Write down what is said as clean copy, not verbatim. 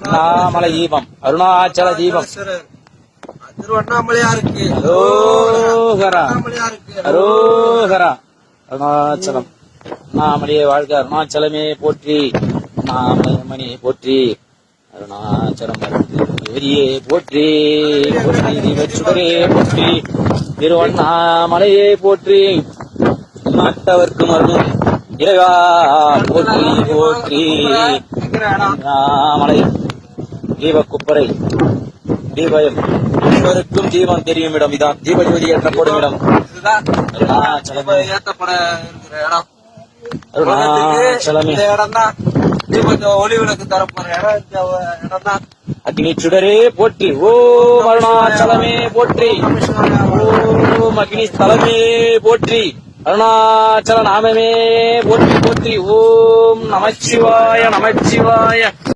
அண்ணாமலை தீபம், அருணாச்சல தீபம், திருவண்ணாமலையாருக்கு அரோகரா, அரோகரா, அருணாச்சலம். அண்ணாமலையே வாழ்க, அருணாச்சலமே போற்றி, அண்ணாமலையே போற்றி, அருணாச்சலம் ஏரியே போற்றி, போற்றி தீபச்சுடரே போற்றி, திருவண்ணாமலையே போற்றி, நாட்டவர்க்கும் அருளும் இறைவா போற்றி போற்றி. அண்ணாமலை தீபக்குப்பரை தீபயம் அனைவருக்கும் தீபம் தெரியும் இடம் இதான். தீபஜோதி ஏற்றப்படும் இடம் ஏற்றப்பட இருக்கிற இடம். அருணாச்சலமே இடம் தான் தீபத்தை ஒளி விளக்கு தரப்போற இடம் தான். அக்னி சுடரே போற்றி, ஓம் அருணாச்சலமே போற்றி, ஓம் அக்னி ஸ்தலமே போற்றி, அருணாச்சல நாமமே போற்றி போற்றி. ஓம் நமச்சிவாய நமச்சிவாய.